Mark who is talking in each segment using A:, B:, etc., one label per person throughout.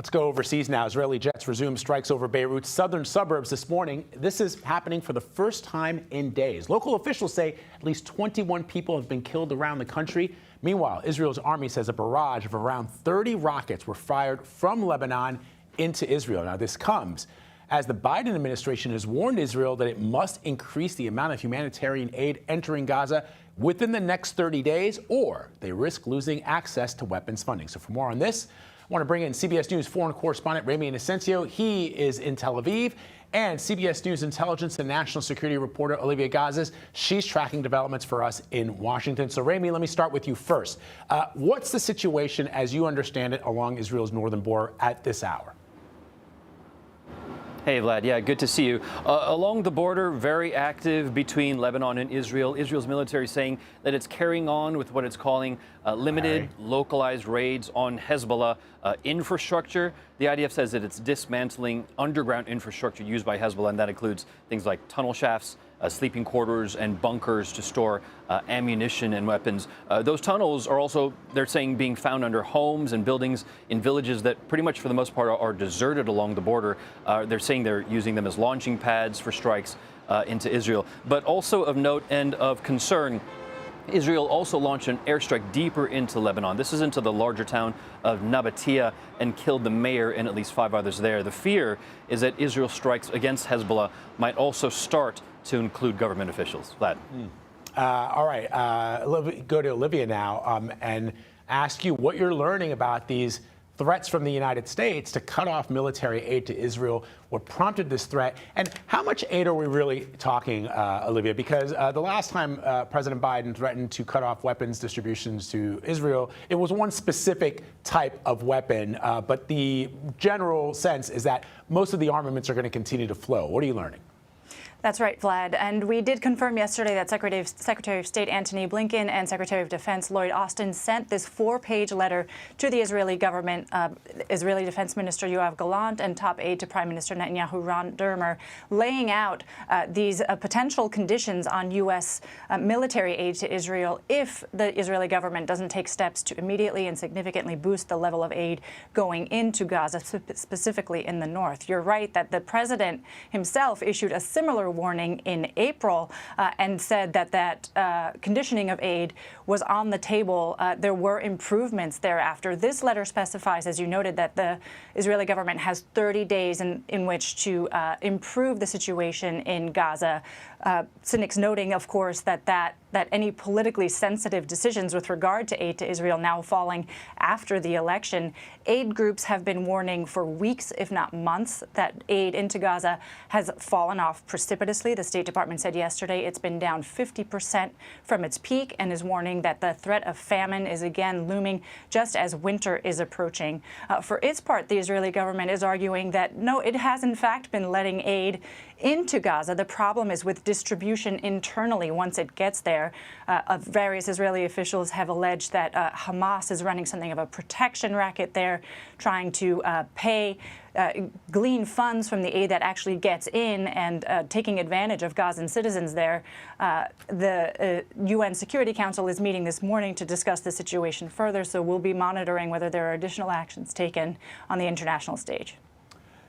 A: Let's go overseas now. Israeli jets resumed strikes over Beirut's southern suburbs this morning. This is happening for the first time in days. Local officials say at least 21 people have been killed around the country. Meanwhile, Israel's army says a barrage of around 30 rockets were fired from Lebanon into Israel. Now, this comes as the Biden administration has warned Israel that it must increase the amount of humanitarian aid entering Gaza within the next 30 days, or they risk losing access to weapons funding. So for more on this, I want to bring in CBS News foreign correspondent Ramy Inocencio. He is in Tel Aviv, and CBS News intelligence and national security reporter Olivia Gazis. She's tracking developments for us in Washington. So, Ramy, let me start with you first. What's the situation, as you understand it, along Israel's northern border at this hour?
B: Hey, Vlad. Yeah, good to see you. Along the border, very active between Lebanon and Israel. Israel's military saying that it's carrying on with what it's calling limited, localized raids on Hezbollah infrastructure. The IDF says that it's dismantling underground infrastructure used by Hezbollah, and that includes things like tunnel shafts, sleeping quarters, and bunkers to store ammunition and weapons. Those tunnels are also, they're saying, being found under homes and buildings in villages that pretty much for the most part are deserted along the border. They're saying they're using them as launching pads for strikes into Israel. But also of note and of concern, Israel also launched an airstrike deeper into Lebanon. This is into the larger town of Nabatea and killed the mayor and at least 5 others there. The fear is that Israel's strikes against Hezbollah might also start to include government officials. Vlad.
A: All right. Go to Olivia now and ask you what you're learning about these threats from the United States to cut off military aid to Israel. What prompted this threat, and how much aid are we really talking, Olivia? Because the last time President Biden threatened to cut off weapons distributions to Israel, it was one specific type of weapon, but the general sense is that most of the armaments are going to continue to flow. What are you learning?
C: That's right, Vlad. And we did confirm yesterday that Secretary of State Antony Blinken and Secretary of Defense Lloyd Austin sent this 4-page letter to the Israeli government, Israeli Defense Minister Yoav Gallant and top aide to Prime Minister Netanyahu, Ron Dermer, laying out these potential conditions on U.S. Military aid to Israel if the Israeli government doesn't take steps to immediately and significantly boost the level of aid going into Gaza, specifically in the north. You're right that the president himself issued a similar warning in April and said that conditioning of aid was on the table. There were improvements thereafter. This letter specifies, as you noted, that the Israeli government has 30 days in which to improve the situation in Gaza. Cynics noting, of course, that any politically sensitive decisions with regard to aid to Israel now falling after the election. Aid groups have been warning for weeks, if not months, that aid into Gaza has fallen off precipitously. The State Department said yesterday it's been down 50% from its peak and is warning that the threat of famine is again looming just as winter is approaching. For its part, the Israeli government is arguing that no, it has in fact been letting aid into Gaza. The problem is with distribution internally once it gets there. Various Israeli officials have alleged that Hamas is running something of a protection racket there, trying to glean funds from the aid that actually gets in and taking advantage of Gazan citizens there. The UN Security Council is meeting this morning to discuss the situation further, so we'll be monitoring whether there are additional actions taken on the international stage.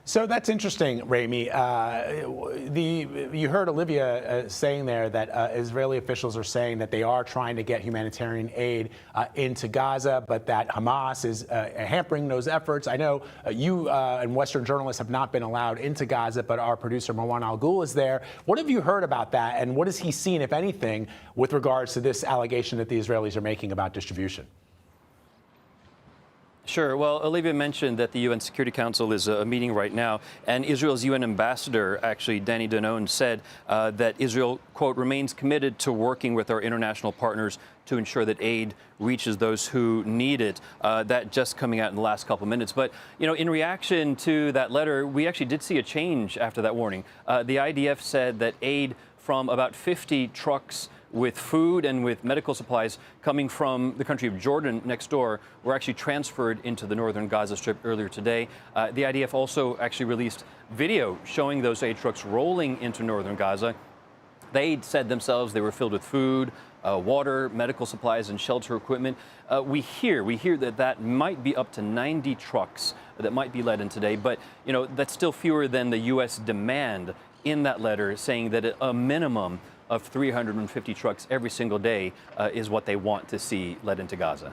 A: So that's interesting, Ramy. You heard Olivia saying there that Israeli officials are saying that they are trying to get humanitarian aid into Gaza, but that Hamas is hampering those efforts. I know you and Western journalists have not been allowed into Gaza, but our producer Marwan Al-Ghul is there. What have you heard about that, and what has he seen, if anything, with regards to this allegation that the Israelis are making about distribution?
B: Sure. Well, Olivia mentioned that the UN Security Council is meeting right now, and Israel's UN ambassador, actually, Danny Danon, said that Israel, quote, remains committed to working with our international partners to ensure that aid reaches those who need it. That just coming out in the last couple of minutes. But, you know, in reaction to that letter, we actually did see a change after that warning. The IDF said that aid from about 50 trucks with food and with medical supplies coming from the country of Jordan next door were actually transferred into the northern Gaza Strip earlier today. The IDF also actually released video showing those aid trucks rolling into northern Gaza. They said themselves they were filled with food, water, medical supplies, and shelter equipment. We hear that might be up to 90 trucks that might be let in today, but that's still fewer than the U.S. demand in that letter, saying that a minimum of 350 trucks every single day is what they want to see let into Gaza.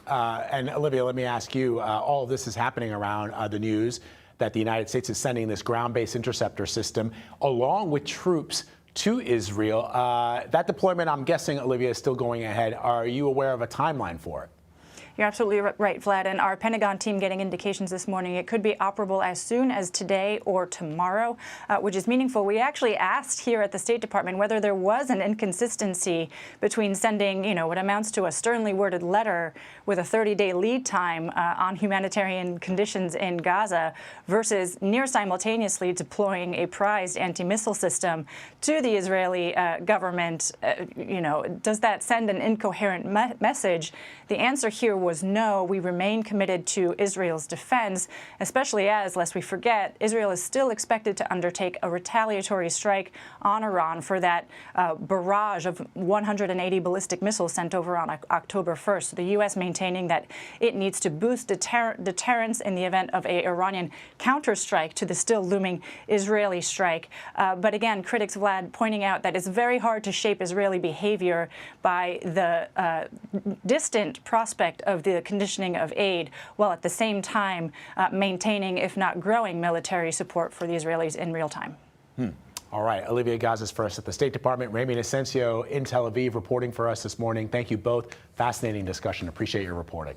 A: And Olivia, let me ask you, all of this is happening around the news that the United States is sending this ground-based interceptor system along with troops to Israel. That deployment, I'm guessing, Olivia, is still going ahead. Are you aware of a timeline for it?
C: You're absolutely right, Vlad. And our Pentagon team getting indications this morning it could be operable as soon as today or tomorrow, which is meaningful. We actually asked here at the State Department whether there was an inconsistency between sending, what amounts to a sternly worded letter with a 30-day lead time on humanitarian conditions in Gaza versus near simultaneously deploying a prized anti-missile system to the Israeli government. Does that send an incoherent message? The answer here was no. We remain committed to Israel's defense, especially as, lest we forget, Israel is still expected to undertake a retaliatory strike on Iran for that barrage of 180 ballistic missiles sent over on October 1st. So the U.S. maintaining that it needs to boost deterrence in the event of an Iranian counterstrike to the still looming Israeli strike. But again, critics, Vlad, pointing out that it's very hard to shape Israeli behavior by the distant prospect of the conditioning of aid, while at the same time maintaining, if not growing, military support for the Israelis in real time.
A: All right, Olivia Gazis for us at the State Department, Ramy Inocencio in Tel Aviv reporting for us this morning. Thank you both. Fascinating discussion. Appreciate your reporting.